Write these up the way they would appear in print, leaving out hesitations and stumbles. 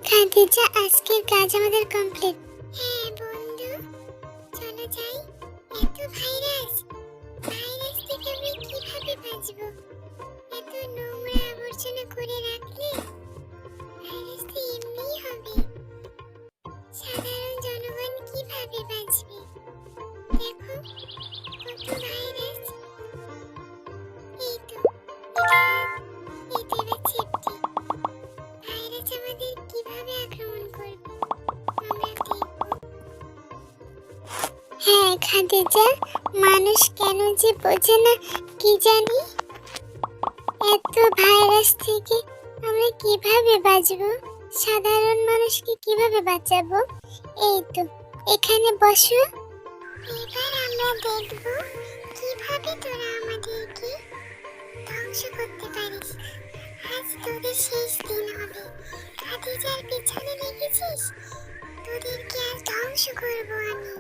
খাদিজা, আজকের কাজ আমাদের কমপ্লিট। হ্যাঁ বন্ধু, চলো যাই। এত ভাইরাস ভাইরাস থেকে আমি কিভাবে বাঁচবো? এত নোংরা আবর্জনা করে রাখলে ভাইরাস তো এমনিই হবে। সাধারণ জনগণ কিভাবে বাঁচবে? দেখো কত ভাইরাস। এই তো এবার সেফটি। ভাইরাস আমাদের কিভাবে আক্রমণ করবে আমরা দেখব। হ্যাঁ খাদিজা, মানুষ কেন যে বোঝে না কি জানি। এত ভাইরাস থেকে আমরা কিভাবে বাঁচবো? সাধারণ মানুষকে কিভাবে বাঁচাবো? এই তো এখানে বসো। এবার আমরা দেখব কিভাবে তোরা আমাদেরকে ধ্বংস করতে পারিস। আজ তোদের শেষ দিন হবে। খাদিজার পিছনে লেগেছিস, তোদেরকে আজ ধ্বংস করব আমি।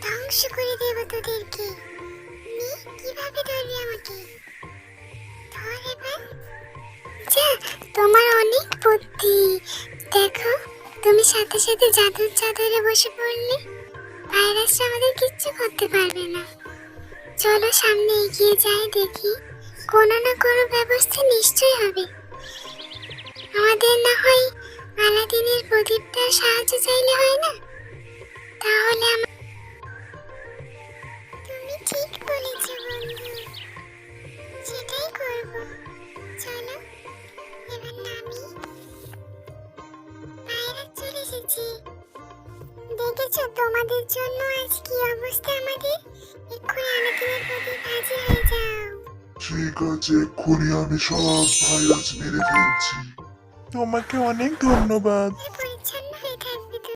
ধ্বংস করে দেব তোদেরকে। কিভাবে ধরবি আমাকে? ধর এবার। যা, তোমার অনেক বুদ্ধি। দেখো তুমি সাথে সাথে জাদুর চাদরে বসে পড়লে ভাইরাস আমাদের কিচ্ছু করতে পারবে না। চলো সামনে এগিয়ে যাই, দেখি কোনো না কোনো ব্যবস্থা নিশ্চয় হবে। আমাদের না হয় আলাদিনের প্রদীপটার সাহায্য চাইলে হয় না? তাহলে তুমি ঠিক বলেছো বন্ধু, সেটাই করব। চলো এবার নামি। ভাইরাস চলে এসেছে। দেখেছো তোমাদের জন্য আজ কি অবস্থা আমাদের। এক্ষুনি আলাদিনের প্রদীপ হাজির হয়ে যাও। ঠিক আছে, এক্ষুনি আমি সব ভাইরাস মেরে ফেলছি। তোমাকে অনেক ধন্যবাদ।